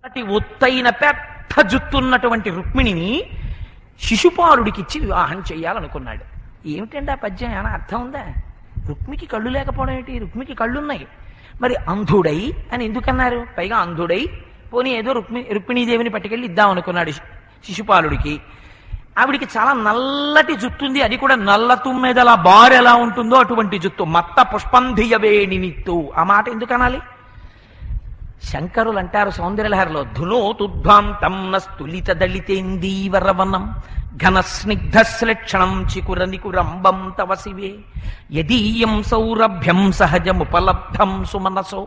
అతి ఒత్తైన పెద్ద జుత్తున్నటువంటి రుక్మిణిని శిశుపాలుడికిచ్చి వివాహం చెయ్యాలనుకున్నాడు. ఏమిటండి ఆ పద్యం, ఏమైనా అర్థం ఉందా? రుక్మికి కళ్ళు లేకపోవడం ఏంటి? రుక్మికి కళ్ళున్నాయి. మరి అంధుడై అని ఎందుకన్నారు? పైగా అంధుడై పోనీ ఏదో రుక్మిణీదేవిని పట్టుకెళ్ళి ఇద్దాం అనుకున్నాడు శిశుపాలుడికి. ఆవిడికి చాలా నల్లటి జుట్టుంది, అది కూడా నల్ల తుమ్మెదల బారు ఎలా ఉంటుందో అటువంటి జుత్తు. మత్త పుష్పంధియవేణినిత్తు, ఆ మాట ఎందుకు అనాలి? శంకరులు అంటారు సౌందర్యలహరిలో, ధునోతుధ్వాంతం నస్తులిత దళితేందీవరవనం ఘన స్నిగ్ధ శ్లక్షణం చికుర నికురంబం తవ శివే యదీయం సౌరభ్యం సహజముపలబ్ధం సుమనసో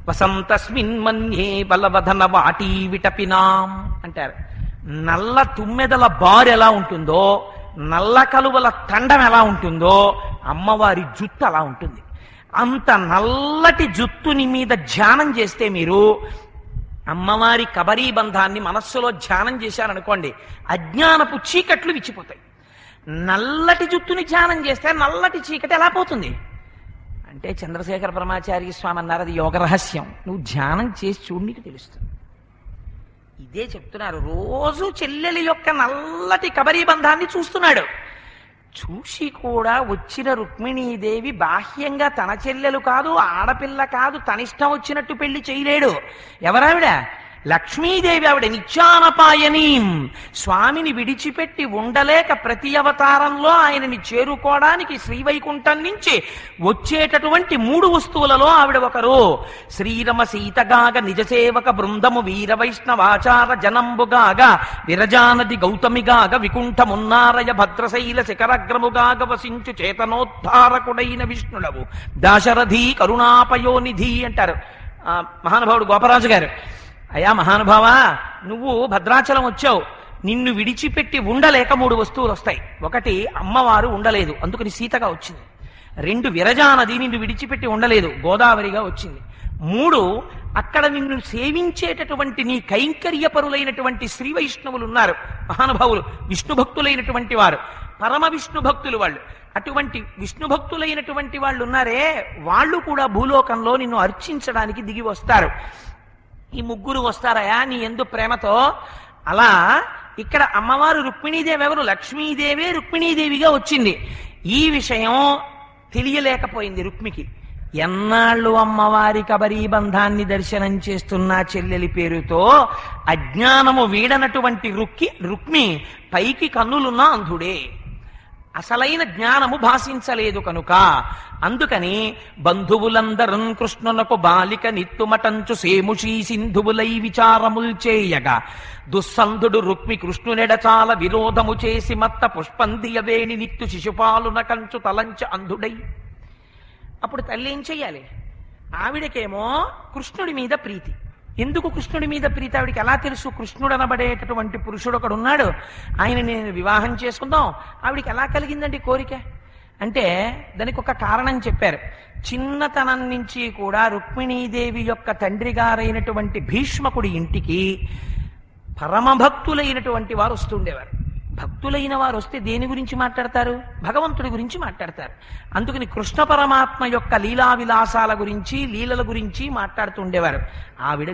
వసంతస్మిన్ మన్యే బలవధన వాటీ విటపినాం అంటారు. నల్ల తుమ్మెదల బారు ఎలా ఉంటుందో, నల్ల కలువల తండం ఎలా ఉంటుందో, అమ్మవారి జుట్టు అలా ఉంటుంది. అంత నల్లటి జుత్తుని మీద ధ్యానం చేస్తే మీరు అమ్మవారి కబరీబంధాన్ని మనస్సులో ధ్యానం చేశారనుకోండి, అజ్ఞానపు చీకట్లు విచ్చిపోతాయి. నల్లటి జుత్తుని ధ్యానం చేస్తే నల్లటి చీకటి ఎలా పోతుంది అంటే, చంద్రశేఖర పరమాచార్య స్వామి అన్నారు, అది యోగ రహస్యం, నువ్వు ధ్యానం చేసి చూడు నీకు తెలుస్తుంది. ఇదే చెప్తున్నారు. రోజు చెల్లెలి యొక్క నల్లటి కబరీబంధాన్ని చూస్తున్నాడు. చూసి కూడా వచ్చిన రుక్మిణీదేవి బాహ్యంగా తన చెల్లెలు కాదు, ఆడపిల్ల కాదు, తనిష్టం వచ్చినట్టు పెళ్లి చేయలేడు. ఎవరావిడ? లక్ష్మీదేవి. ఆవిడ నిత్యానపాయనీం, స్వామిని విడిచిపెట్టి ఉండలేక ప్రతి అవతారంలో ఆయనని చేరుకోవడానికి శ్రీవైకుంఠం నుంచి వచ్చేటటువంటి 3 వస్తువులలో ఆవిడ ఒకరు. శ్రీరమ సీతగాగ నిజసేవక బృందము వీర వైష్ణవాచార జనంబుగాగ విరజానది గౌతమిగాగ వికుంఠమున్నారయ భద్రశైల శిఖరగ్రముగాగ వసించు చేతనోద్ధారకుడైన విష్ణుడవు దాశరథి కరుణాపయోనిధి అంటారు మహానుభావుడు గోపరాజు గారు. అయా మహానుభావా, నువ్వు భద్రాచలం వచ్చావు, నిన్ను విడిచిపెట్టి ఉండలేక 3 వస్తువులు వస్తాయి. ఒకటి, అమ్మవారు ఉండలేదు, అందుకని సీతగా వచ్చింది. 2, విరజానది నిన్ను విడిచిపెట్టి ఉండలేదు, గోదావరిగా వచ్చింది. 3, అక్కడ నిన్ను సేవించేటటువంటి నీ కైంకర్యపరులైనటువంటి శ్రీ వైష్ణవులు ఉన్నారు, మహానుభావులు, విష్ణు భక్తులైనటువంటి వారు, పరమ విష్ణు భక్తులు వాళ్ళు. అటువంటి విష్ణు భక్తులైనటువంటి వాళ్ళు ఉన్నారే, వాళ్ళు కూడా భూలోకంలో నిన్ను అర్చించడానికి దిగి వస్తారు. ఈ 3 వస్తారయా నీ యందు ప్రేమతో. అలా ఇక్కడ అమ్మవారు రుక్మిణీదేవి ఎవరు? లక్ష్మీదేవే రుక్మిణీదేవిగా వచ్చింది. ఈ విషయం తెలియలేకపోయింది రుక్మికి. ఎన్నాళ్ళు అమ్మవారి కబరీబంధాన్ని దర్శనం చేస్తున్న చెల్లెలి పేరుతో అజ్ఞానము వీడనటువంటి రుక్మి పైకి కన్నులున్న అంధుడే, అసలైన జ్ఞానము భాషించలేదు కనుక. అందుకని బంధువులందరం కృష్ణునకు బాలిక నిత్తుమటంచు సేముషీ సింధువులై విచారముల్ చేయగా దుస్సంధుడు రుక్మి కృష్ణునెడచాల విరోధము చేసి మత్త పుష్పందియవేణి నిత్తు శిశుపాలున కంచు తలంచ అంధుడై. అప్పుడు తల్లి ఏం చెయ్యాలి? ఆవిడకేమో కృష్ణుడి మీద ప్రీతి. ఎందుకు కృష్ణుడి మీద ప్రీతి? ఆవిడికి ఎలా తెలుసు కృష్ణుడు అనబడేటటువంటి పురుషుడు ఒకడు ఉన్నాడు, ఆయన నేను వివాహం చేసుకుందాం? ఆవిడికి ఎలా కలిగిందండి కోరిక అంటే, దానికి ఒక కారణం చెప్పారు. చిన్నతనం నుంచి కూడా రుక్మిణీదేవి యొక్క తండ్రి గారైనటువంటి భీష్మకుడి ఇంటికి పరమభక్తులైనటువంటి వారు వస్తుండేవారు. భక్తులైన వారు వస్తే దేని గురించి మాట్లాడతారు? భగవంతుడి గురించి మాట్లాడతారు. అందుకని కృష్ణ పరమాత్మ యొక్క లీలా విలాసాల గురించి, లీలల గురించి మాట్లాడుతుండేవారు. ఆవిడ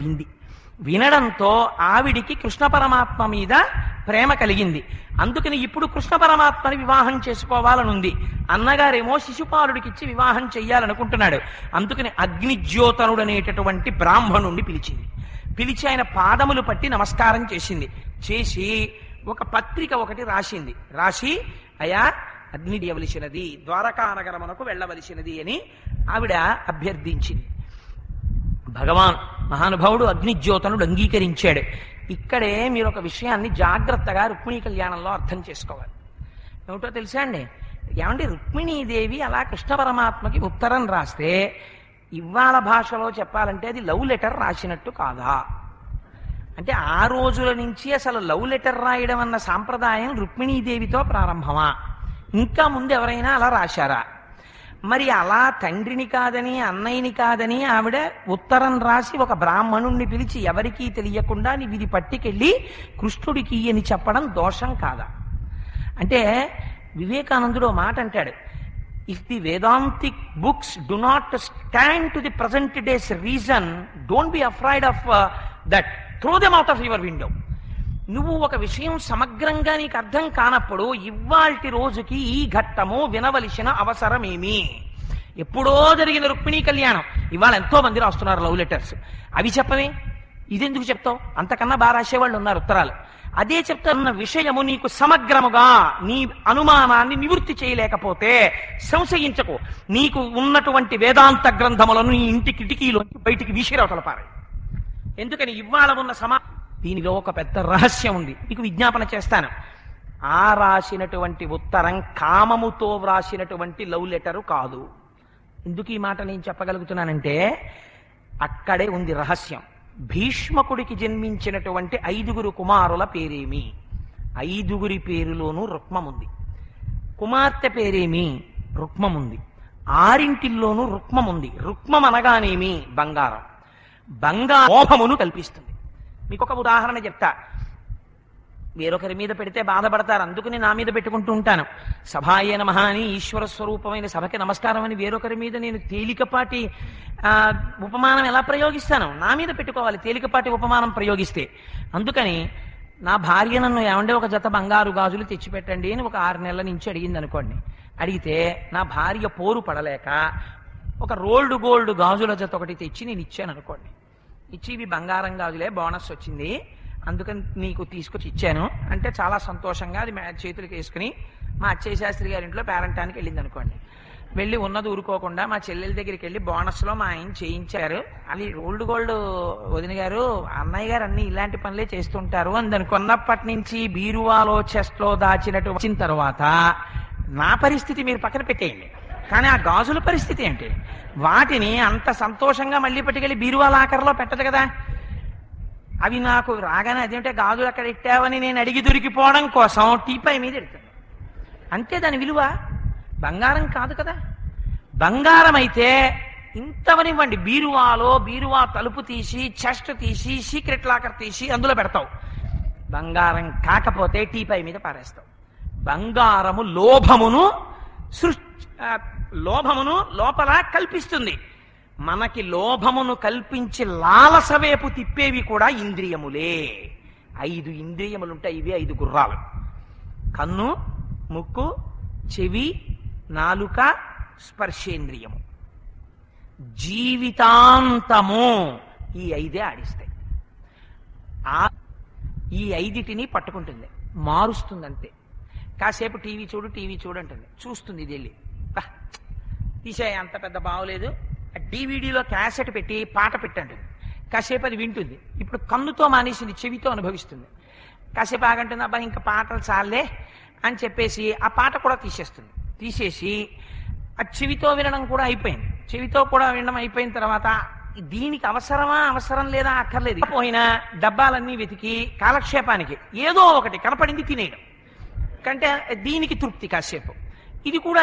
వినడంతో ఆవిడికి కృష్ణ పరమాత్మ మీద ప్రేమ కలిగింది. అందుకని ఇప్పుడు కృష్ణ పరమాత్మని వివాహం చేసుకోవాలనుంది. అన్నగారేమో శిశుపాలుడికిచ్చి వివాహం చెయ్యాలనుకుంటున్నాడు. అందుకని అగ్నిజ్యోతనుడు అనేటటువంటి బ్రాహ్మణుణ్ణి పిలిచి ఆయన పాదములు పట్టి నమస్కారం చేసింది. చేసి ఒక పత్రిక ఒకటి రాసి అయా అగ్ని ఇవ్వవలసినది, ద్వారకా నగరమునకు వెళ్ళవలసినది అని ఆవిడ అభ్యర్థించింది. భగవాన్ మహానుభావుడు అగ్నిజ్యోతనుడు అంగీకరించాడు. ఇక్కడే మీరు ఒక విషయాన్ని జాగ్రత్తగా రుక్మిణీ కళ్యాణంలో అర్థం చేసుకోవాలి. ఏమిటో తెలుసా అండి? ఏమంటే రుక్మిణీదేవి అలా కృష్ణ పరమాత్మకి ఉత్తరం రాస్తే ఇవాళ భాషలో చెప్పాలంటే అది లవ్ లెటర్ రాసినట్టు కాదా? అంటే ఆ రోజుల నుంచి అసలు లవ్ లెటర్ రాయడం అన్న సాంప్రదాయం రుక్మిణీదేవితో ప్రారంభమా? ఇంకా ముందు ఎవరైనా అలా రాశారా? మరి అలా తండ్రిని కాదని అన్నయ్యని కాదని ఆవిడ ఉత్తరం రాసి ఒక బ్రాహ్మణుణ్ణి పిలిచి ఎవరికీ తెలియకుండా నీవు ఇది పట్టుకెళ్ళి కృష్ణుడికి అని చెప్పడం దోషం కాదా? అంటే వివేకానందుడు మాట అంటాడు, if the Vedantic books do not stand to the present days reason, don't be afraid of that throw them out of your window. నువ్వు ఒక విషయం సమగ్రంగా నీకు అర్థం కానప్పుడు ఇవాల్టి రోజుకి ఈ ఘట్టము వినవలసిన అవసరమేమి? ఎప్పుడో జరిగిన రుక్మిణీ కళ్యాణం ఇవాళ ఎంతో మంది రాస్తున్నారు లవ్ లెటర్స్. అవి చెప్పవే, ఇదెందుకు చెప్తావు? అంతకన్నా బాగా రాసేవాళ్ళు ఉన్నారు ఉత్తరాలు. అదే చెప్తున్న విషయము నీకు సమగ్రముగా నీ అనుమానాన్ని నివృత్తి చేయలేకపోతే సంశయించకు. నీకు ఉన్నటువంటి వేదాంత గ్రంథములను నీ ఇంటి కిటికీలోంచి బయటికి విసిరవతల పారాయి. ఎందుకని ఇవాళ ఉన్న దీనిలో ఒక పెద్ద రహస్యం ఉంది, మీకు విజ్ఞాపన చేస్తాను. ఆ రాసినటువంటి ఉత్తరం కామముతో వ్రాసినటువంటి లవ్ లెటరు కాదు. ఎందుకు ఈ మాట నేను చెప్పగలుగుతున్నానంటే అక్కడే ఉంది రహస్యం. భీష్మకుడికి జన్మించినటువంటి 5 కుమారుల పేరేమి? 5 పేరులోనూ రుక్మముంది. కుమార్తె పేరేమి? రుక్మముంది. 6 రుక్మముంది. రుక్మం అనగానేమి? బంగారం. లోభమును కల్పిస్తుంది. మీకు ఒక ఉదాహరణ చెప్తా. వేరొకరి మీద పెడితే బాధపడతారు, అందుకని నా మీద పెట్టుకుంటూ ఉంటాను. సభాయే నమః అని ఈశ్వర స్వరూపమైన సభకి నమస్కారం అని వేరొకరి మీద నేను తేలికపాటి ఉపమానం ఎలా ప్రయోగిస్తాను? నా మీద పెట్టుకోవాలి తేలికపాటి ఉపమానం ప్రయోగిస్తే. అందుకని నా భార్య నన్ను ఏమంటే ఒక జత బంగారు గాజులు తెచ్చిపెట్టండి అని ఒక 6 నెలల నుంచి అడిగింది అనుకోండి. అడిగితే నా భార్య పోరు పడలేక ఒక రోల్డ్ గోల్డ్ గాజుల జత ఒకటి తెచ్చి నేను ఇచ్చాను అనుకోండి. ఇచ్చి ఇవి బంగారం గాజులే, బోనస్ వచ్చింది అందుకని నీకు తీసుకొచ్చి ఇచ్చాను అంటే చాలా సంతోషంగా అది చేతులకి వేసుకుని మా అచ్చయ్య శాస్త్రి గారి ఇంట్లో పేరంటానికి వెళ్ళింది అనుకోండి. వెళ్ళి ఉన్నది ఊరుకోకుండా మా చెల్లెల దగ్గరికి వెళ్ళి బోనస్లో మా ఆయన చేయించారు, అది రోల్డ్ గోల్డ్ వదిన గారు, అన్నయ్య గారు అన్ని ఇలాంటి పనులే చేస్తుంటారు అని కొన్నప్పటి నుంచి బీరువాలో చెస్ట్లో దాచినట్టు వచ్చిన తర్వాత నా పరిస్థితి మీరు పక్కన పెట్టేయండి. కానీ ఆ గాజుల పరిస్థితి ఏంటి? వాటిని అంత సంతోషంగా మళ్ళీ పట్టుకెళ్ళి బీరువాల ఆఖరిలో పెట్టదు కదా. అవి నాకు రాగానే అదేంటే గాజులు అక్కడ ఇట్టావని నేను అడిగి దొరికిపోవడం కోసం టీపై మీద ఎడుతాను. అంతే దాని విలువ. బంగారం కాదు కదా. బంగారం అయితే ఇంతవనివ్వండి, బీరువా తలుపు తీసి చెస్ట్ తీసి సీక్రెట్ లాకర్ తీసి అందులో పెడతావు. బంగారం కాకపోతే టీపై మీద పారేస్తావు. బంగారము లోభమును లోపల కల్పిస్తుంది. మనకి లోభమును కల్పించి లాలసవేపు తిప్పేవి కూడా ఇంద్రియములే. 5 ఇంద్రియములుంటాయి. ఇవి 5 గుర్రాలు: కన్ను, ముక్కు, చెవి, నాలుక, స్పర్శేంద్రియము. జీవితాంతము ఈ 5 ఆడిస్తాయి. ఈ 5 పట్టుకుంటుంది, మారుస్తుంది అంతే. కాసేపు టీవీ చూడు అంటుంది, చూస్తుంది. ఇది వెళ్ళి తీసేయ, అంత పెద్ద బాగోలేదు. డివిడీలో క్యాసెట్ పెట్టి పాట పెట్టంటుంది, కాసేపు అది వింటుంది. ఇప్పుడు కన్నుతో మానేసింది, చెవితో అనుభవిస్తుంది. కాసేపు ఆగంటుంది, అబ్బా ఇంకా పాటలు చాలే అని చెప్పేసి ఆ పాట కూడా తీసేసి ఆ చెవితో వినడం కూడా అయిపోయింది. చెవితో కూడా వినడం అయిపోయిన తర్వాత దీనికి అవసరం లేదా అక్కర్లేదు పోయినా డబ్బాలన్నీ వెతికి కాలక్షేపానికి ఏదో ఒకటి కనపడింది తినేయడం కంటే దీనికి తృప్తి. కాసేపు ఇది కూడా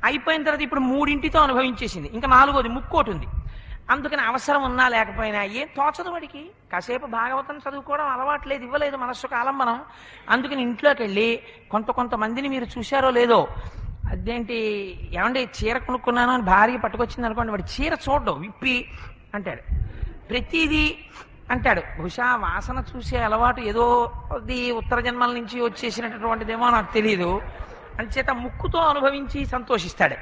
అయిపోయిన తర్వాత ఇప్పుడు 3 అనుభవించేసింది. ఇంకా 4వది ముక్కోటి ఉంది. అందుకని అవసరం ఉన్నా లేకపోయినా ఏం తోచదు వాడికి. కాసేపు భాగవతం చదువుకోవడం అలవాట్లేదు, ఇవ్వలేదు మనస్సుకు ఆలంబనం. అందుకని ఇంట్లోకి వెళ్ళి కొంతమందిని మీరు చూశారో లేదో, అదేంటి ఏమంటే చీర కొనుక్కున్నాను అని భార్య పట్టుకొచ్చింది అనుకోండి, వాడు చీర చూడడం విప్పి అంటాడు, ప్రతిదీ అంటాడు. బహుశా వాసన చూసే అలవాటు ఏదో ఉత్తర జన్మల నుంచి వచ్చేసినటువంటిదేమో నాకు తెలియదు. అంచేత ముక్కుతో అనుభవించి సంతోషిస్తాడు.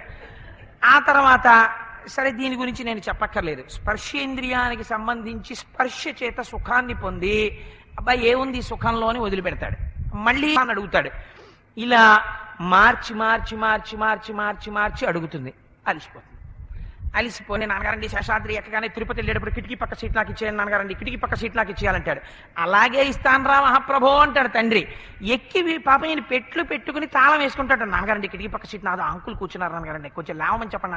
ఆ తర్వాత సరే దీని గురించి నేను చెప్పక్కర్లేదు. స్పర్శేంద్రియానికి సంబంధించి స్పర్శ చేత సుఖాన్ని పొంది అబ్బాయి ఏముంది సుఖంలో అని వదిలిపెడతాడు. మళ్ళీ అని అడుగుతాడు. ఇలా మార్చి అడుగుతుంది. అలిసిపోయి నాన్నగారండి శేషాద్రి ఎక్కగానే తిరుపతి వెళ్ళేటప్పుడు కిటికీ పక్క సీట్ నాకు ఇచ్చేయండి నాన్నగారండి, కిటికీ పక్క సీట్ నాకు ఇచ్చేయాలంటాడు. అలాగే ఇస్తాను రా మహాప్రభో అంటాడు తండ్రి. ఎక్కి పాప ఈయన పెట్టుకుని తాళం వేసుకుంటాడు. నాన్నగారండి కిటికీ పక్క సీట్ నాదో, అంకుల్ కూర్చున్నారు నాన్నగారండి, కొంచెం లేవమని చెప్పండి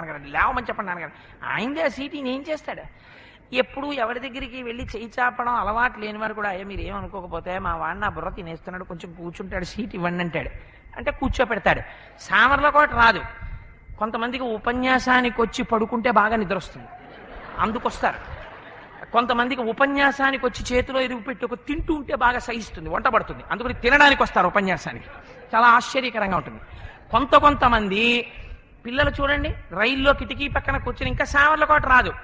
నాన్నగారండి. ఆయనదే ఆ సీట్ ఈయన ఏం చేస్తాడు? ఎప్పుడు ఎవరి దగ్గరికి వెళ్ళి చేయి చాపడం అలవాటు లేని వారు కూడా అయ్యా మీరు ఏమనుకోకపోతే మా వాడిని నా బుర్ర తినేస్తున్నాడు, కొంచెం కూర్చుంటాడు, సీట్ ఇవ్వండి అంటాడు. అంటే కూర్చోపెడతాడు. సామర్లో కూడా రాదు. కొంతమందికి ఉపన్యాసానికి వచ్చి పడుకుంటే బాగా నిద్ర వస్తుంది, అందుకొస్తారు. కొంతమందికి ఉపన్యాసానికి వచ్చి చేతిలో ఎరుగు పెట్టి ఒక తింటూ ఉంటే బాగా సహిస్తుంది, వంట పడుతుంది, అందుకని తినడానికి వస్తారు ఉపన్యాసానికి. చాలా ఆశ్చర్యకరంగా ఉంటుంది. కొంతమంది పిల్లలు చూడండి, రైల్లో కిటికీ పక్కన కూర్చొని ఇంకా సామర్ల కోట రాదు,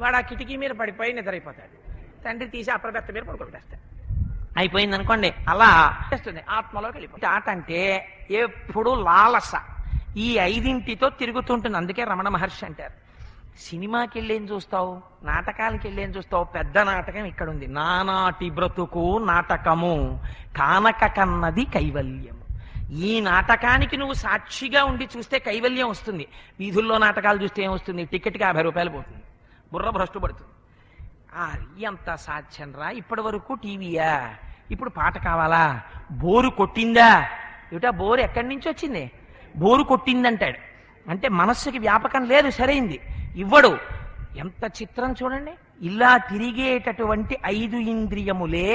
వాడు ఆ కిటికీ మీద పడిపోయి నిద్రైపోతాడు. తండ్రి తీసి అప్రబెత్త మీద పడుకోబెట్టేస్తాడు. అయిపోయింది అనుకోండి, అలా చేస్తుంది, ఆత్మలోకి వెళ్ళిపోతుంది. ఆట అంటే ఎప్పుడు లాలస ఈ 5ంటితో తిరుగుతుంటుంది. అందుకే రమణ మహర్షి అంటారు, సినిమాకి వెళ్ళేం చూస్తావు, నాటకాలకి వెళ్ళేం చూస్తావు, పెద్ద నాటకం ఇక్కడ ఉంది. నానాటి బ్రతుకు నాటకము కానక కన్నది కైవల్యము. ఈ నాటకానికి నువ్వు సాక్షిగా ఉండి చూస్తే కైవల్యం వస్తుంది. వీధుల్లో నాటకాలు చూస్తే ఏమొస్తుంది, టికెట్కి 50 రూపాయలు పోతుంది, బుర్ర భ్రష్టు పడుతుంది. ఎంత సాధ్యం రా, ఇప్పటి వరకు టీవీయా, ఇప్పుడు పాట కావాలా, బోరు కొట్టిందా, ఏమిటా బోరు ఎక్కడి నుంచి వచ్చింది, బోరు కొట్టిందంటాడు. అంటే మనస్సుకి వ్యాపకం లేదు, సరైంది ఇవ్వడు. ఎంత చిత్రం చూడండి. ఇలా తిరిగేటటువంటి 5 ఇంద్రియములే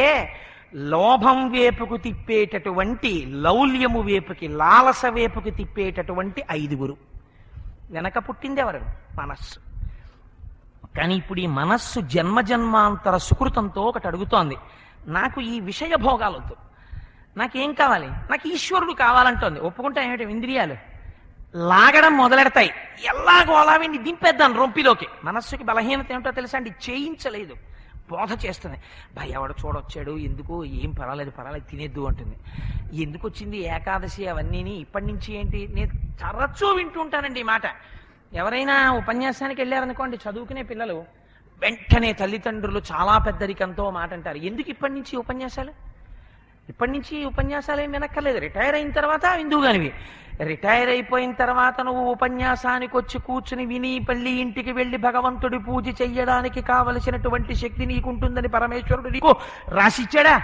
లోభం వేపుకు తిప్పేటటువంటి, లౌల్యము వేపుకి, లాలస వేపుకి తిప్పేటటువంటి 5గురు. వెనక పుట్టింది ఎవరు, మనస్సు. కానీ ఇప్పుడు ఈ మనస్సు జన్మజన్మాంతర సుకృతంతో ఒకటి అడుగుతోంది, నాకు ఈ విషయ భోగాలొద్దు, నాకేం కావాలి, నాకు ఈశ్వరుడు కావాలంటోంది. ఒప్పుకుంటా ఏమిటి, ఇంద్రియాలు లాగడం మొదలెడతాయి, ఎలాగో అలా వీడిని దింపేద్దాను రొంపిలోకి. మనస్సుకి బలహీనత ఏమిటో తెలుసా అండి, చేయించలేదు, బోధ చేస్తుంది. ఎవడు చూడొచ్చాడు, ఎందుకు, ఏం పర్వాలేదు తినేద్దు అంటుంది. ఎందుకు వచ్చింది ఏకాదశి అవన్నీని, ఇప్పటి నుంచి ఏంటి, నేను తరచూ వింటూ ఉంటానండి ఈ మాట. ఎవరైనా ఉపన్యాసానికి వెళ్ళారనుకోండి, చదువుకునే పిల్లలు, వెంటనే తల్లిదండ్రులు చాలా పెద్దరికంతో మాట అంటారు, ఎందుకు ఇప్పటి నుంచి ఉపన్యాసాలు, ఇప్పటి నుంచి ఉపన్యాసాలు ఏం వినక్కర్లేదు, రిటైర్ అయిన తర్వాత విందువు కానివి. రిటైర్ అయిపోయిన తర్వాత నువ్వు ఉపన్యాసానికి వచ్చి కూర్చుని విని పల్లి ఇంటికి వెళ్ళి భగవంతుడి పూజ చెయ్యడానికి కావలసినటువంటి శక్తి నీకుంటుందని పరమేశ్వరుడు నీకు రాసిచ్చాడా?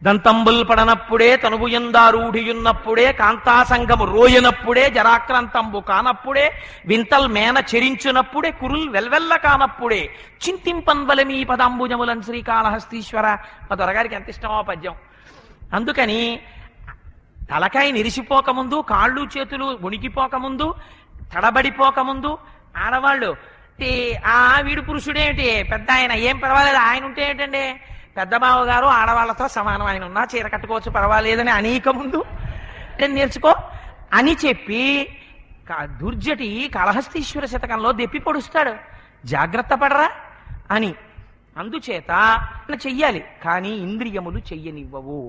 దంతంబుల్ పడనప్పుడే, తనువు ఎందారూఢియున్నప్పుడే, కాంతాసంగము రోయనప్పుడే, జరాక్రాంతంబు కానప్పుడే, వింతల్ మేన చెరించునప్పుడే, కురుల్ వెల్వెల్ల కానప్పుడే, చింతింపన్వల మీ పదాంబుజములన్ శ్రీకాళహస్తీశ్వర. మా దొరగారికి ఎంత ఇష్టమో పద్యం. అందుకని తలకాయ నిరిసిపోకముందు, కాళ్ళు చేతులు వణికిపోకముందు, తడబడిపోకముందు ఆడవాళ్ళు వీడు పురుషుడేమిటి, పెద్ద ఆయన ఏం పర్వాలేదు, ఆయన ఉంటే ఏంటండి, పెద్ద బావ గారు ఆడవాళ్లతో సమానం, ఆయన ఉన్నా చీర కట్టుకోవచ్చు పర్వాలేదని అనేక ముందు నేర్చుకో అని చెప్పి దుర్జటి కాళహస్తీశ్వర శతకంలో దెప్పి పొడుస్తాడు, జాగ్రత్త పడరా అని. అందుచేత చెయ్యాలి, కానీ ఇంద్రియములు చెయ్యనివ్వవు.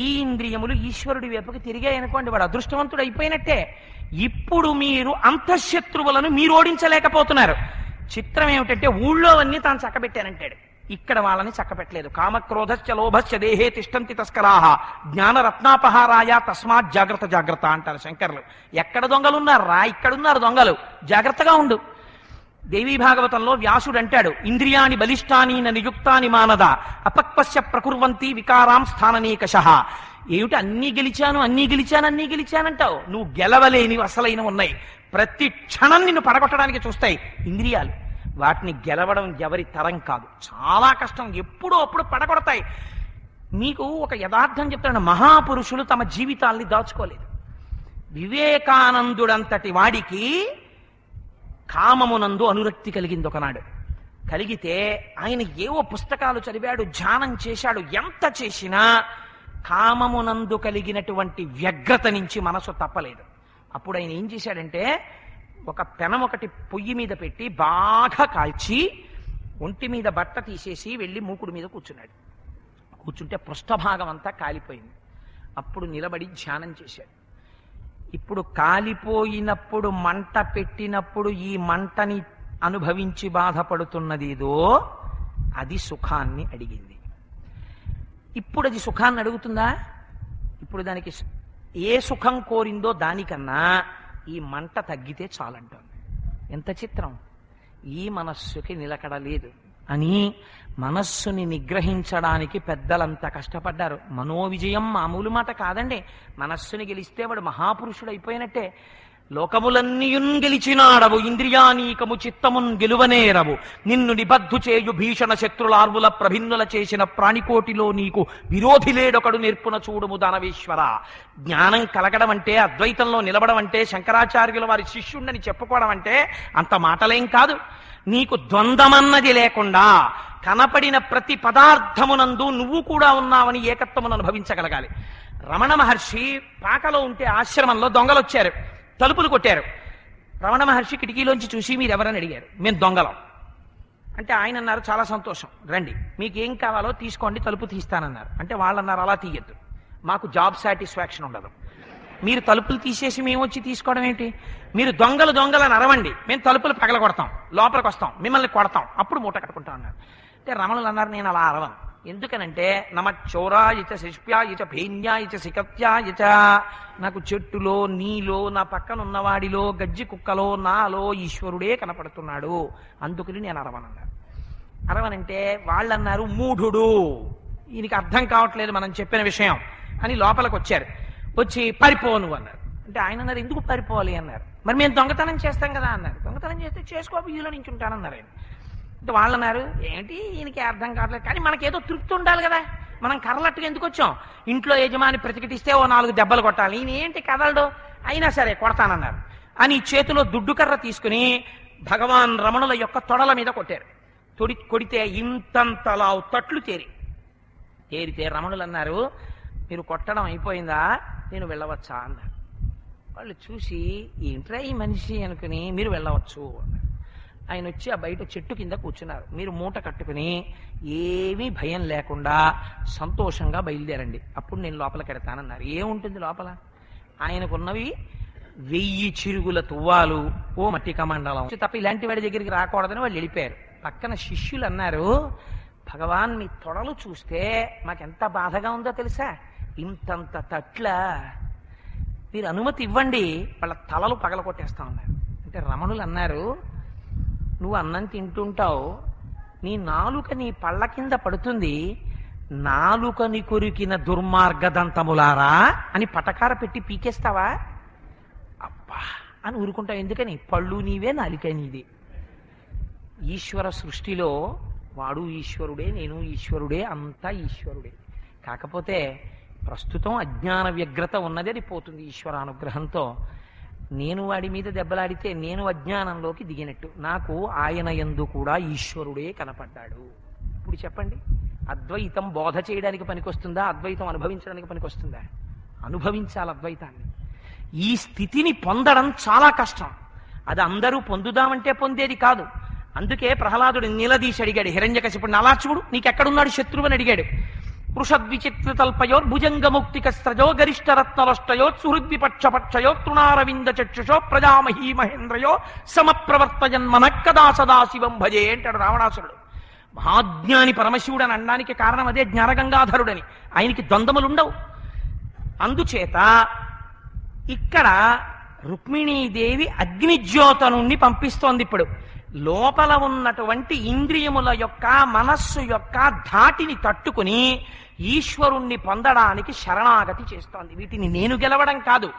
ఈ ఇంద్రియములు ఈశ్వరుడి వైపుకి తిరిగాయనుకోండి, వాడు అదృష్టవంతుడు అయిపోయినట్టే. ఇప్పుడు మీరు అంతఃశత్రువులను మీరు ఓడించలేకపోతున్నారు. చిత్రం ఏమిటంటే, ఊళ్ళో అన్నీ తాను చక్కబెట్టానంటాడు, ఇక్కడ వాళ్ళని చక్కబెట్టలేదు. కామక్రోధశ్చ లోభశ్చ దేహే తిష్టంతి తస్కరాహ జ్ఞానరత్నాపహారాయ తస్మాత్ జాగ్రత్త జాగ్రత్త అంటారు శంకర్లు. ఎక్కడ దొంగలున్నారా, ఇక్కడున్నారు దొంగలు, జాగ్రత్తగా ఉండు. దేవీ భాగవతంలో వ్యాసుడు అంటాడు, ఇంద్రియాని బలిష్టాని నియుక్తాని మానద అపక్వస్య ప్రకుర్వంతి వికారాం స్థాననీకషః. ఏమిటి అన్నీ గెలిచానంటావు, నువ్వు గెలవలేనివి అసలైన ఉన్నాయి. ప్రతి క్షణం నిన్ను పడగొట్టడానికి చూస్తాయి ఇంద్రియాలు. వాటిని గెలవడం ఎవరి తరం కాదు, చాలా కష్టం, ఎప్పుడో అప్పుడు పడగొడతాయి. మీకు ఒక యథార్థం చెప్తాను, మహాపురుషులు తమ జీవితాల్ని దాచుకోలేదు. వివేకానందుడంతటి వాడికి కామమునందు అనురక్తి కలిగింది ఒకనాడు. కలిగితే ఆయన ఏవో పుస్తకాలు చదివాడు, ధ్యానం చేశాడు. ఎంత చేసినా కామమునందు కలిగినటువంటి వ్యగ్రత నుంచి మనసు తప్పలేదు. అప్పుడు ఆయన ఏం చేశాడంటే, ఒక పెనం ఒకటి పొయ్యి మీద పెట్టి బాగా కాల్చి ఒంటి మీద బట్ట తీసేసి వెళ్ళి మూకుడు మీద కూర్చున్నాడు. కూర్చుంటే పృష్ఠభాగం అంతా కాలిపోయింది. అప్పుడు నిలబడి ధ్యానం చేశాడు. ఇప్పుడు కాలిపోయినప్పుడు మంట పెట్టినప్పుడు ఈ మంటని అనుభవించి బాధపడుతున్నదేదో అది సుఖాన్ని అడిగింది. ఇప్పుడు అది సుఖాన్ని అడుగుతుందా? ఇప్పుడు దానికి ఏ సుఖం కోరిందో దానికన్నా ఈ మంట తగ్గితే చాలంటుంది. ఎంత చిత్రం! ఈ మనస్సుకి నిలకడ లేదు అని మనస్సుని నిగ్రహించడానికి పెద్దలంతా కష్టపడ్డారు. మనోవిజయం మామూలు మాట కాదండి. మనస్సుని గెలిస్తే వాడు మహాపురుషుడు అయిపోయినట్టే. లోకములన్నీయున్ గెలిచినాడవు ఇంద్రియానీకము చిత్తమున్ గెలువనేరవు, నిన్ను నిబద్ధు చేయు భీషణ శత్రులార్వుల ప్రభిన్నుల చేసిన ప్రాణికోటిలో నీకు విరోధి లేడొకడు నేర్పున చూడుము దానవేశ్వర. జ్ఞానం కలగడం అంటే, అద్వైతంలో నిలబడం అంటే, శంకరాచార్యుల వారి శిష్యుణ్ణని చెప్పుకోవడం అంటే అంత మాటలేం కాదు. నీకు ద్వంద్వమన్నది లేకుండా కనపడిన ప్రతి పదార్థమునందు నువ్వు కూడా ఉన్నావని ఏకత్వమును అనుభవించగలగాలి. రమణ మహర్షి పాకలో ఉంటే ఆశ్రమంలో దొంగలు వచ్చారు, తలుపులు కొట్టారు. రమణ మహర్షి కిటికీలోంచి చూసి మీరెవరని అడిగారు. మేము దొంగలం. అంటే ఆయన అన్నారు చాలా సంతోషం, రండి మీకు ఏం కావాలో తీసుకోండి, తలుపు తీస్తానన్నారు. అంటే వాళ్ళు అన్నారు అలా తీయద్దు, మాకు జాబ్ సాటిస్ఫాక్షన్ ఉండదు, మీరు తలుపులు తీసేసి మేము వచ్చి తీసుకోవడం ఏంటి, మీరు దొంగలు దొంగలని అరవండి, మేము తలుపులు పగల కొడతాం, లోపలికి వస్తాం, మిమ్మల్ని కొడతాం, అప్పుడు మూట కట్టుకుంటాం అన్నారు. అంటే రమణులు అన్నారు నేను అలా అరవను, ఎందుకనంటే నమ చోరాయిచ శిష్ప్యాయిచ భేన్యాయిచ శిఖత్యాయిచ, నాకు చెట్టులో నీలో నా పక్కన ఉన్నవాడిలో గజ్జి కుక్కలో నాలో ఈశ్వరుడే కనపడుతున్నాడు, అందుకని నేను అరవనన్నారు. అరవనంటే వాళ్ళన్నారు మూఢుడు, ఈయనకి అర్థం కావట్లేదు మనం చెప్పిన విషయం అని లోపలికి వచ్చారు. వచ్చి పారిపోను అన్నారు. అంటే ఆయన అన్నారు ఎందుకు పారిపోవాలి అన్నారు. మరి మేము దొంగతనం చేస్తాం కదా అన్నారు. దొంగతనం చేస్తే చేసుకో, వీధిలో నుంచి ఉంటానన్నారు ఆయన. అంటే వాళ్ళు అన్నారు ఏంటి ఈయనకి అర్థం కావట్లేదు, కానీ మనకేదో తృప్తి ఉండాలి కదా, మనం కర్రలట్టుగా ఎందుకు వచ్చాం, ఇంట్లో యజమాని ప్రతిఘటిస్తే ఓ 4 దెబ్బలు కొట్టాలి, ఈయన ఏంటి కదలడు, అయినా సరే కొడతానన్నారు అని చేతిలో దుడ్డు కర్ర తీసుకుని భగవాన్ రమణుల యొక్క తొడల మీద కొట్టారు. కొడితే ఇంతంతలావు తట్లు తేరితే రమణులు అన్నారు మీరు కొట్టడం అయిపోయిందా, నేను వెళ్ళవచ్చా అన్నారు. వాళ్ళు చూసి ఏంట్రా ఈ మనిషి అనుకుని మీరు వెళ్ళవచ్చు అన్నారు. ఆయన వచ్చి ఆ బయట చెట్టు కింద కూర్చున్నారు. మీరు మూట కట్టుకుని ఏమీ భయం లేకుండా సంతోషంగా బయలుదేరండి, అప్పుడు నేను లోపలికి ఎడతానన్నారు. ఏముంటుంది లోపల, ఆయనకున్నవి 1000 చిరుగుల తువ్వాలు, ఓ మట్టి కమండలం తప్ప ఇలాంటి వాడి దగ్గరికి రాకూడదని వాళ్ళు వెళ్ళిపోయారు. పక్కన శిష్యులు అన్నారు భగవాన్ మీ తొడలు చూస్తే మాకెంత బాధగా ఉందో తెలుసా, ఇంతంత తట్ల, మీరు అనుమతి ఇవ్వండి వాళ్ళ తలలు పగల కొట్టేస్తా ఉన్నారు. అంటే రమణులు అన్నారు నువ్వు అన్నం తింటుంటావు, నీ నాలుక నీ పళ్ళ కింద పడుతుంది, నాలుకని కొరికిన దుర్మార్గదంతములారా అని పటకార పెట్టి పీకేస్తావా, అబ్బా అని ఊరుకుంటావు, ఎందుకని పళ్ళు నీవే నాలిక నీదే. ఈశ్వర సృష్టిలో వాడు ఈశ్వరుడే, నేను ఈశ్వరుడే, అంతా ఈశ్వరుడే. కాకపోతే ప్రస్తుతం అజ్ఞాన వ్యగ్రత ఉన్నది, అది పోతుంది ఈశ్వరానుగ్రహంతో. నేను వాడి మీద దెబ్బలాడితే నేను అజ్ఞానంలోకి దిగినట్టు, నాకు ఆయన యందు కూడా ఈశ్వరుడే కనపడ్డాడు. ఇప్పుడు చెప్పండి అద్వైతం బోధ చేయడానికి పనికొస్తుందా, అద్వైతం అనుభవించడానికి పనికొస్తుందా? అనుభవించాలి అద్వైతాన్ని. ఈ స్థితిని పొందడం చాలా కష్టం, అది అందరూ పొందుదామంటే పొందేది కాదు. అందుకే ప్రహ్లాదుడు నిలదీసి అడిగాడు హిరణ్యకశిపుడిని, అలా చూడు నీకెక్కడున్నాడు శత్రువు అని అడిగాడు. పృషద్విచిత్ర తల్పయో భుజంగముక్తికస్త్రజో గరిష్టరత్నలష్టయో సుహృద్విపక్షపక్షయో తృణారవింద చక్షుషో ప్రజామహీ మహేంద్రయో సమప్రవర్తయన్మన కదా సదాశివం భజే అంటాడు రావణాసురుడు. మహాజ్ఞాని పరమశివుడు అని అనడానికి కారణం అదే, జ్ఞానగంగాధరుడని, ఆయనకి ద్వంద్వములుండవు. అందుచేత ఇక్కడ రుక్మిణీదేవి అగ్నిజ్యోతనుణ్ణి పంపిస్తోంది. ఇప్పుడు లోపల ఉన్నటువంటి ఇంద్రియముల యొక్క మనస్సు యొక్క ధాటిని తట్టుకుని ఈశ్వరుణ్ణి పొందడానికి శరణాగతి చేస్తోంది. వీటిని నేను గెలవడం కాదు,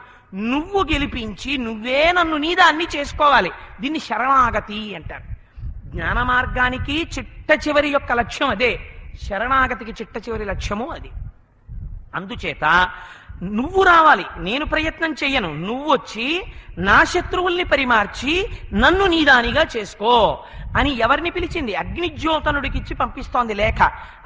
నువ్వు గెలిపించి నువ్వే నన్ను నీదాన్ని చేసుకోవాలి, దీన్ని శరణాగతి అంటారు. జ్ఞాన మార్గానికి చిట్ట చివరి యొక్క లక్ష్యం అదే, శరణాగతికి చిట్ట చివరి లక్ష్యము అది. అందుచేత నువ్వు రావాలి, నేను ప్రయత్నం చెయ్యను, నువ్వు వచ్చి నా శత్రువుల్ని పరిమార్చి నన్ను నీదానిగా చేసుకో అని ఎవరిని పిలిచింది? అగ్నిజ్యోతనుడికిచ్చి పంపిస్తోంది లేఖ.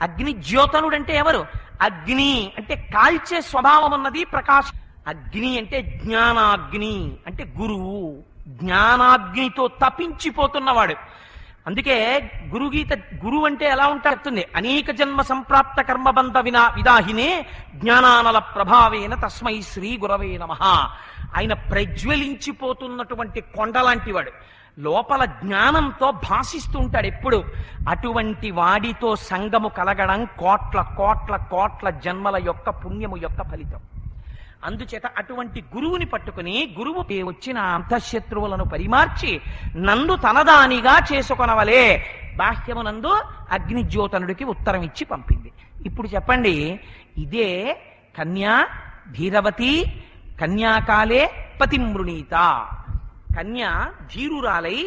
అగ్నిజ్యోతనుడంటే ఎవరు? అగ్ని అంటే కాల్చే స్వభావం ఉన్నది, ప్రకాశ. అగ్ని అంటే జ్ఞానాగ్ని, అంటే గురువు, జ్ఞానాగ్నితో తపించిపోతున్నవాడు. అందుకే గురుగీత గురువు అంటే ఎలా ఉంటాడుతుంది, అనేక జన్మ సంప్రాప్త కర్మబంధ విదాహినే జ్ఞానానల ప్రభావేన తస్మై శ్రీ గురవే నమః. ఆయన ప్రజ్వలించిపోతున్నటువంటి కొండలాంటి వాడు, లోపల జ్ఞానంతో భాషిస్తూ ఉంటాడు ఎప్పుడు. అటువంటి వాడితో సంగము కలగడం కోట్ల కోట్ల కోట్ల జన్మల యొక్క పుణ్యము యొక్క ఫలితం. అందుచేత అటువంటి గురువుని పట్టుకుని గురువు వచ్చిన అంతఃశత్రువులను పరిమార్చి నందు తనదానిగా చేసుకొనవలే బాహ్యమునందు అగ్నిజ్యోతనుడికి ఉత్తరం ఇచ్చి పంపింది. ఇప్పుడు చెప్పండి, ఇదే కన్యా ధీరవతి కన్యాకాలే పతిమృణీత. కన్య ధీరురాలై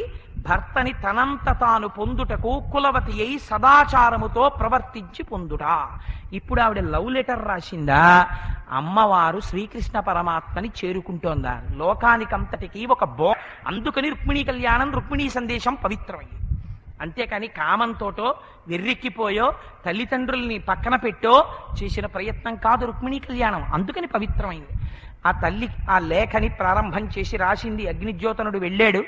భర్తని తనంత తాను పొందుటకు కులవతి అయి సదాచారముతో ప్రవర్తించి పొందుట. ఇప్పుడు ఆవిడ లవ్ లెటర్ రాసిందా, అమ్మవారు శ్రీకృష్ణ పరమాత్మని చేరుకుంటోందా? లోకానికంతటికి ఒక అందుకని రుక్మిణీ కళ్యాణం, రుక్మిణీ సందేశం పవిత్రమయ్యింది. అంతేకాని కామంతోటో వెర్రెక్కిపోయో తల్లిదండ్రుల్ని పక్కన పెట్టో చేసిన ప్రయత్నం కాదు రుక్మిణీ కళ్యాణం. అందుకని పవిత్రమైంది. ఆ తల్లి ఆ లేఖని ప్రారంభం చేసి రాసింది. అగ్నిజ్యోతనుడు వెళ్ళాడు,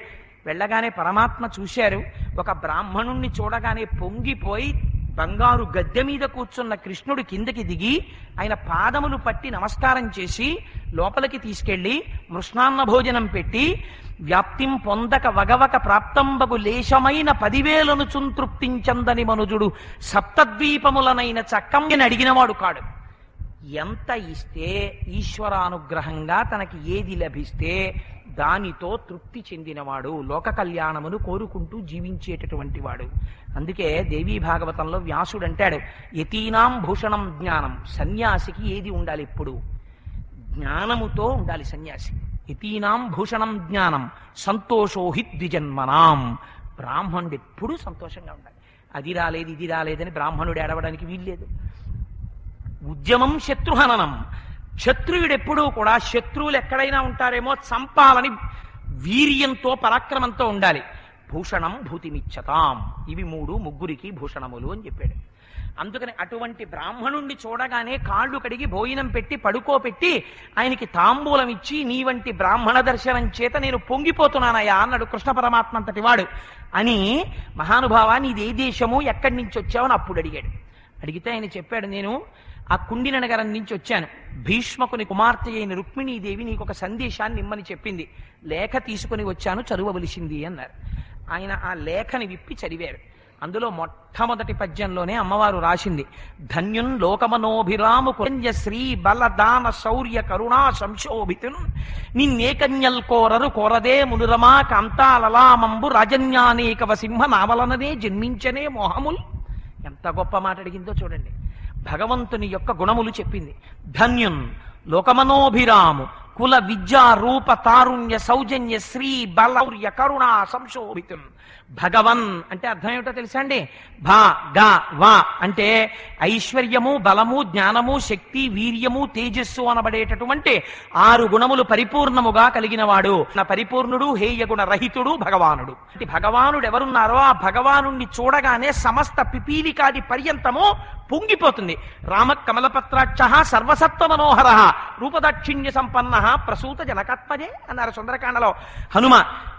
వెళ్ళగానే పరమాత్మ చూశారు. ఒక బ్రాహ్మణుణ్ణి చూడగానే పొంగిపోయి బంగారు గద్దె మీద కూర్చున్న కృష్ణుడు కిందకి దిగి ఆయన పాదములు పట్టి నమస్కారం చేసి లోపలికి తీసుకెళ్లి మృష్ణాన్న భోజనం పెట్టి వ్యాప్తిం పొందక వగవక ప్రాప్తంబగు లేశమైన 10,000 చుంతృప్తించందని మనుజుడు సప్తద్వీపములనైన చక్కని అడిగినవాడు కాడు. ఎంత ఇస్తే ఈశ్వరానుగ్రహంగా తనకి ఏది లభిస్తే దానితో తృప్తి చెందినవాడు, లోక కళ్యాణమును కోరుకుంటూ జీవించేటటువంటి వాడు. అందుకే దేవీ భాగవతంలో వ్యాసుడు అంటాడు, యతీనాం భూషణం జ్ఞానం. సన్యాసికి ఏది ఉండాలి? ఎప్పుడు జ్ఞానముతో ఉండాలి సన్యాసి. యతీనాం భూషణం జ్ఞానం సంతోషో హి ద్విజన్మనాం. బ్రాహ్మణుడు ఎప్పుడూ సంతోషంగా ఉండాలి. అది రాలేదు ఇది రాలేదని బ్రాహ్మణుడు ఏడవడానికి వీల్లేదు. ఉద్యమం శత్రుహననం. శత్రువుడెప్పుడూ కూడా శత్రువులు ఎక్కడైనా ఉంటారేమో చంపాలని వీర్యంతో పరాక్రమంతో ఉండాలి. భూషణం భూతిమిచ్చతాం. ఇవి 3 భూషణములు అని చెప్పాడు. అందుకని అటువంటి బ్రాహ్మణుణ్ణి చూడగానే కాళ్ళు కడిగి భోజనం పెట్టి పడుకోపెట్టి ఆయనకి తాంబూలం ఇచ్చి నీ వంటి బ్రాహ్మణ దర్శనం చేత నేను పొంగిపోతున్నానయ్యా అన్నాడు కృష్ణ పరమాత్మ అంతటి వాడు అని. మహానుభావా నీది ఏ దేశము, ఎక్కడి నుంచి వచ్చావని అప్పుడు అడిగాడు. అడిగితే ఆయన చెప్పాడు, నేను ఆ కుండిన నగరం నుంచి వచ్చాను. భీష్మకుని కుమార్తె అయిన రుక్మిణీదేవి నీకు ఒక సందేశాన్ని ఇమ్మని చెప్పింది, లేఖ తీసుకుని వచ్చాను, చదువవలసింది అన్నారు. ఆయన ఆ లేఖని విప్పి చదివారు. అందులో మొట్టమొదటి పద్యంలోనే అమ్మవారు రాసింది, ధన్యున్ లోకమనోభిరాము కురంజ శ్రీ బలదాన శౌర్య కరుణా సంశోభితున్ నిన్నేకన్యల్ కోరరు కోరదే మునురమా కాంతాలలామంబు రాజన్యానేకవ సింహ నావలననే జన్మించనే మోహముల్. ఎంత గొప్ప మాట అడిగిందో చూడండి. భగవంతుని యొక్క గుణములు చెప్పింది. ధన్యున్ లోకమనోభిరాము కుల విద్యా రూప తారుణ్య సౌజన్య శ్రీ బలౌర్య కరుణా సంశోభితున్. భగవన్ అంటే అర్థం ఏమిటో తెలుసా అండి? భా గా వా అంటే ఐశ్వర్యము, బలము, జ్ఞానము, శక్తి, వీర్యము, తేజస్సు అనబడేటటువంటి 6 గుణములు పరిపూర్ణముగా కలిగినవాడు. నా పరిపూర్ణుడు, హేయగుణ రహితుడు భగవానుడు. భగవానుడు ఎవరున్నారో ఆ భగవానుణ్ణి చూడగానే సమస్త పిపీలికాది పర్యంతము పొంగిపోతుంది. రామ కమలపత్రాక్ష సర్వసత్వ మనోహర రూపదాక్షిణ్య సంపన్న ప్రసూత జనకాత్మజే అన్నారు సుందరకాండలో హనుమ.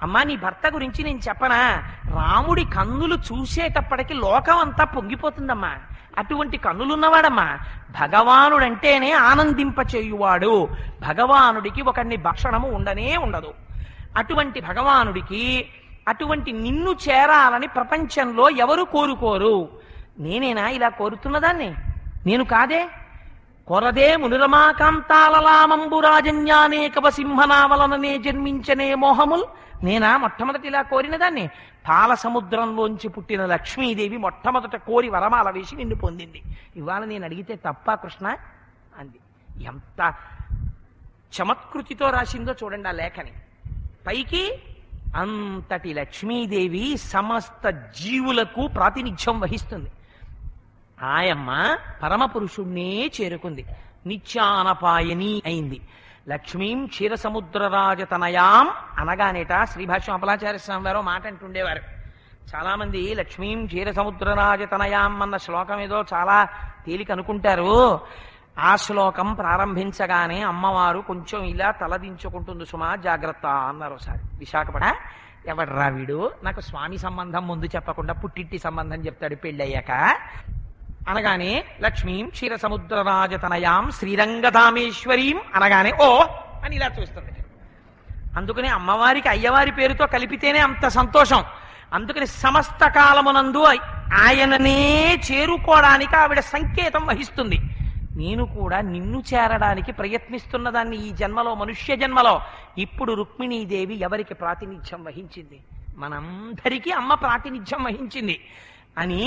అమ్మా నీ భర్త గురించి నేను చెప్పనా? రాముడి కన్నులు చూసేటప్పటికి లోకం అంతా పొంగిపోతుందమ్మా. అటువంటి కన్నులున్నవాడమ్మా. భగవానుడంటేనే ఆనందింపచేయువాడు. భగవానుడికి ఒకరిని భక్షణము ఉండనే ఉండదు. అటువంటి భగవానుడికి అటువంటి నిన్ను చేరాలని ప్రపంచంలో ఎవరు కోరుకోరు. నేనేనా ఇలా కోరుతున్నదాన్ని? నేను కాదే. కొరదే మునురమాకాంతాలలామంబు రాజన్యానేకవ సింహనావలననే జన్మించనే మోహముల్. నేనా మొట్టమొదటి ఇలా కోరినదాన్ని? పాల సముద్రంలోంచి పుట్టిన లక్ష్మీదేవి మొట్టమొదట కోరి వరమాల వేసి నిన్ను పొందింది. ఇవాళ నేను అడిగితే తప్ప కృష్ణ అంది. ఎంత చమత్కృతితో రాసిందో చూడండి ఆ లేఖని. పైకి అంతటి లక్ష్మీదేవి సమస్త జీవులకు ప్రాతినిధ్యం వహిస్తుంది. ఆయమ్మ పరమపురుషుణ్ణే చేరుకుంది, నిత్యానపాయని అయింది. లక్ష్మీం క్షీరసముద్రరాజతనయాం అనగానేట శ్రీభాష్యం అపలాచార్య స్వామి వారు మాట అంటుండేవారు. చాలా మంది లక్ష్మీం క్షీరసముద్రరాజతనయాం అన్న శ్లోకం ఏదో చాలా తేలిక అనుకుంటారు. ఆ శ్లోకం ప్రారంభించగానే అమ్మవారు కొంచెం ఇలా తలదించుకుంటుంది, సుమా జాగ్రత్త అన్నారు ఒకసారి. విశాఖపట్నం ఎవడ్రా వీడు, నాకు స్వామి సంబంధం ముందు చెప్పకుండా పుట్టింటి సంబంధం చెప్తాడు పెళ్ళయ్యాక అనగానే లక్ష్మీం క్షీరసముద్రరాజతనయాం శ్రీరంగధామేశ్వరీం అనగానే ఓ అని ఇలా చూస్తుంది. అందుకని అమ్మవారికి అయ్యవారి పేరుతో కలిపితేనే అంత సంతోషం. అందుకని సమస్త కాలమునందు ఆయననే చేరుకోవడానికి ఆవిడ సంకేతం వహిస్తుంది. నేను కూడా నిన్ను చేరడానికి ప్రయత్నిస్తున్నదాన్ని ఈ జన్మలో, మనుష్య జన్మలో. ఇప్పుడు రుక్మిణీదేవి ఎవరికి ప్రాతినిధ్యం వహించింది? మనందరికీ అమ్మ ప్రాతినిధ్యం వహించింది అని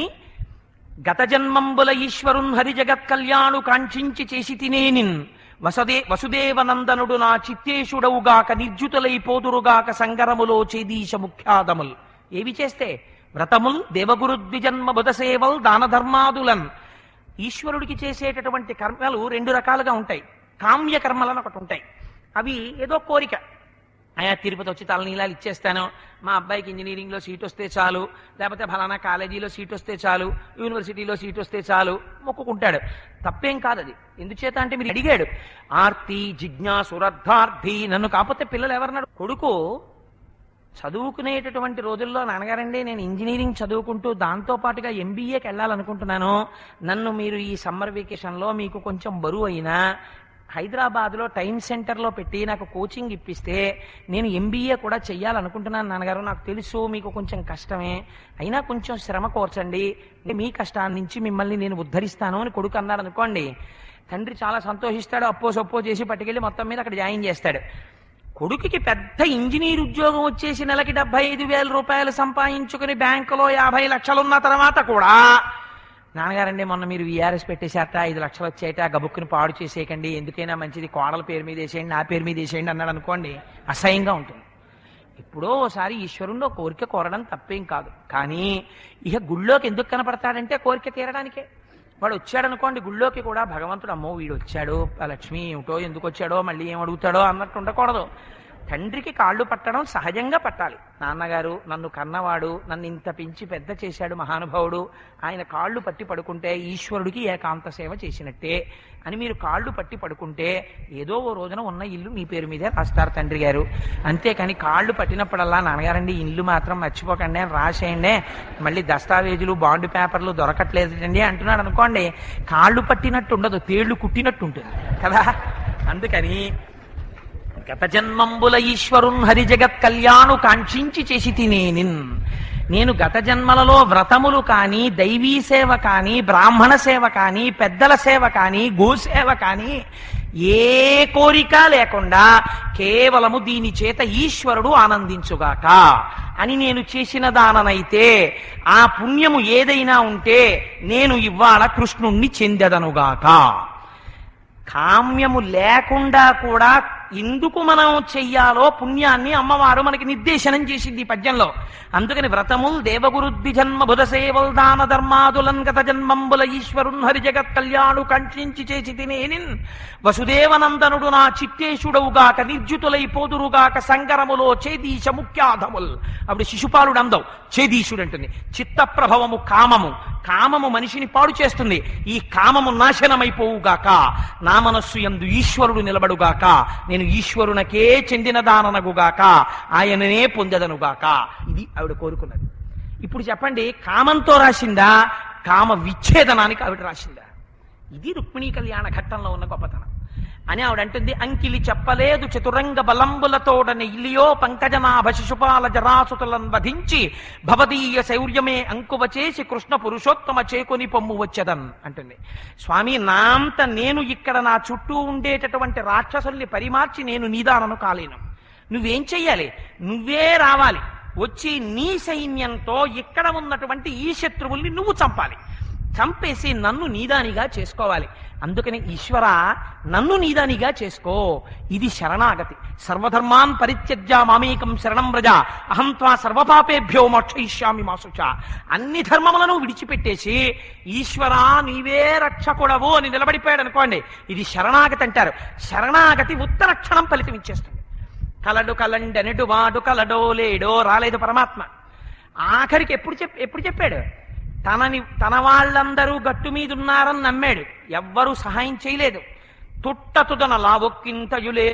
గత జన్మంబుల ఈశ్వరున్ హరి జగత్ కళ్యాణు కాంక్షించి చేసి తినేనిన్ వసుదేవనందనుడు నా చిత్తేశుడవుగాక నిర్జుతులైపోదురుగాక సంగరములో చేదీశ ముఖ్యాదముల్. ఏవి చేస్తే? వ్రతముల్, దేవగురుద్విజన్మ బుధసేవల్, దాన ధర్మాదులన్. ఈశ్వరుడికి చేసేటటువంటి కర్మలు 2 రకాలుగా ఉంటాయి. కామ్య కర్మలను ఒకటి ఉంటాయి. అవి ఏదో కోరిక, ఆయా తిరుపతి వచ్చి తలనీలాలు ఇచ్చేస్తాను, మా అబ్బాయికి ఇంజనీరింగ్లో సీట్ వస్తే చాలు, లేకపోతే ఫలానా కాలేజీలో సీట్ వస్తే చాలు, యూనివర్సిటీలో సీట్ వస్తే చాలు మొక్కుకుంటాడు. తప్పేం కాదు అది. ఎందుచేత అంటే మీరు అడిగాడు, ఆర్తి జిజ్ఞాసురర్థార్థి, నన్ను కాకపోతే పిల్లలు ఎవరన్నాడు? కొడుకు చదువుకునేటటువంటి రోజుల్లో నాన్నగారండి నేను ఇంజనీరింగ్ చదువుకుంటూ దాంతో పాటుగా ఎంబీఏకి వెళ్ళాలనుకుంటున్నాను, నన్ను మీరు ఈ సమ్మర్ వెకేషన్లో మీకు కొంచెం బరువు అయినా హైదరాబాద్లో టైమ్ సెంటర్లో పెట్టి నాకు కోచింగ్ ఇప్పిస్తే నేను ఎంబీఏ కూడా చెయ్యాలనుకుంటున్నాను నాన్నగారు. నాకు తెలుసు మీకు కొంచెం కష్టమే, అయినా కొంచెం శ్రమ కోర్చండి, మీ కష్టాన్ని నుంచి మిమ్మల్ని నేను ఉద్ధరిస్తాను అని కొడుకు అన్నాడు అనుకోండి. తండ్రి చాలా సంతోషిస్తాడు, అప్పో సొప్పో చేసి పట్టుకెళ్ళి మొత్తం మీద అక్కడ జాయిన్ చేస్తాడు. కొడుకుకి పెద్ద ఇంజనీర్ ఉద్యోగం వచ్చేసి నెలకి 75,000 రూపాయలు సంపాదించుకుని బ్యాంకులో 50 లక్షలున్న తర్వాత కూడా నాన్నగారండి మొన్న మీరు వీఆర్ఎస్ పెట్టేశారట, 5 లక్షలు వచ్చాయట, గబుక్కుని పాడు చేసేయకండి, ఎందుకైనా మంచిది కోడల పేరు మీద వేసేయండి, నా పేరు మీద వేసేయండి అన్నాడు అనుకోండి, అసహ్యంగా ఉంటుంది. ఎప్పుడో ఒకసారి ఈశ్వరుణ్ణి కోరిక కోరడం తప్పేం కాదు, కానీ ఇక గుళ్ళోకి ఎందుకు కనపడతాడంటే కోరిక తీరడానికే. వాడు వచ్చాడనుకోండి గుళ్ళోకి కూడా, భగవంతుడు అమ్మో వీడు వచ్చాడు, ఆ లక్ష్మి ఏమిటో ఎందుకు వచ్చాడో మళ్ళీ ఏం అడుగుతాడో అన్నట్టు ఉండకూడదు. తండ్రికి కాళ్ళు పట్టడం సహజంగా పట్టాలి. నాన్నగారు నన్ను కన్నవాడు, నన్ను ఇంత పెంచి పెద్ద చేశాడు మహానుభావుడు, ఆయన కాళ్ళు పట్టి పడుకుంటే ఈశ్వరుడికి ఏకాంత సేవ చేసినట్టే అని మీరు కాళ్ళు పట్టి పడుకుంటే ఏదో ఓ రోజున ఉన్న ఇల్లు మీ పేరు మీదే రాస్తారు తండ్రి గారు. అంతేకాని కాళ్ళు పట్టినప్పుడల్లా నాన్నగారండి ఇల్లు మాత్రం మర్చిపోకండి అని రాసేయండి, మళ్ళీ దస్తావేజులు బాండ్ పేపర్లు దొరకట్లేదండి అంటున్నాడు అనుకోండి, కాళ్ళు పట్టినట్టు ఉండదు, తేళ్లు కుట్టినట్టు ఉంటుంది కదా. అందుకని గత జన్మంబుల ఈశ్వరున్ హరి జగత్ కళ్యాణు కాంక్షించి చేసి తినేనిన్, నేను గత జన్మలలో వ్రతములు కానీ, దైవీ సేవ కానీ, బ్రాహ్మణ సేవ కానీ, పెద్దల సేవ కానీ, గోసేవ కానీ ఏ కోరిక లేకుండా కేవలము దీని చేత ఈశ్వరుడు ఆనందించుగాక అని నేను చేసిన దాననైతే ఆ పుణ్యము ఏదైనా ఉంటే నేను ఇవాళ కృష్ణుణ్ణి చెందెదనుగాక. కామ్యము లేకుండా కూడా ఎందుకు మనం చెయ్యాలో పుణ్యాన్ని అమ్మవారు మనకి నిర్దేశనం చేసింది ఈ పద్యంలో. అందుకని వ్రతముల్ దేవగురుద్భి జన్మ బుధ సేవల్ దాన ధర్మాదులన్ గత జన్మంబుల ఈశ్వరున్ హరి జగత్ కళ్యాణు కంక్షించి చేసి తినేనిన్ వసుదేవనందనుడు నా చిత్తేశుడవుగాక నిర్జుతులైపోదురుగాక సంగరములో చేదీశ ముఖ్యాధముల్. అప్పుడు శిశుపాలుడు అందవు, చేదీశుడు అంటుంది. చిత్తప్రభవము కామము, కామము మనిషిని పాడు చేస్తుంది, ఈ కామము నాశనమైపోవుగాక, నా మనస్సు యందు ఈశ్వరుడు నిలబడుగాక, నేను ఈశ్వరునకే చెందిన దాననగుగాక, ఆయననే పొందదనుగాక. ఇది ఆవిడ కోరుకున్నది. ఇప్పుడు చెప్పండి, కామంతో రాసిందా కామ విచ్ఛేదనానికి ఆవిడ రాసిందా? ఇది రుక్మిణీ కళ్యాణ ఘట్టంలో ఉన్న గొప్పతనం అని ఆవిడ అంటుంది. అంకిలి చెప్పలేదు చతురంగ బలంబులతోడని ఇల్లియో పంకజనాభ శిశుపాల జరాసుతులను వధించి భవదీయ శౌర్యమే అంకువ చేసి కృష్ణ పురుషోత్తమ చేకొని పొమ్ము వచ్చదన్ అంటుంది. స్వామి నాంత నేను ఇక్కడ నా చుట్టూ ఉండేటటువంటి రాక్షసుల్ని పరిమార్చి నేను నీదానను కాలేను, నువ్వేం చెయ్యాలి, నువ్వే రావాలి, వచ్చి నీ సైన్యంతో ఇక్కడ ఉన్నటువంటి ఈ శత్రువుల్ని నువ్వు చంపాలి, చంపేసి నన్ను నీదానిగా చేసుకోవాలి. అందుకని ఈశ్వర నన్ను నీదానిగా చేసుకో, ఇది శరణాగతి. సర్వధర్మాన్ పరిత్యజ్య మామేకం శరణం వ్రజ అహం త్వా సర్వపాపేభ్యో మోక్షయిష్యామి మా శుచ. అన్ని ధర్మములను విడిచిపెట్టేసి ఈశ్వరా నీవే రక్షకుడవు అని నిలబడిపోయాడు అనుకోండి, ఇది శరణాగతి అంటారు. శరణాగతి ఉత్తర క్షణం ఫలితం ఇచ్చేస్తుంది. కలడు కలండెనడు వాడు కలడో లేడో రాలేదు పరమాత్మ. ఆఖరికి ఎప్పుడు చెప్పాడు? తన వాళ్ళందరూ గట్టు మీద ఉన్నారని నమ్మాడు, ఎవ్వరూ సహాయం చేయలేదు. తుట్టతుదన లావొక్కింతయులే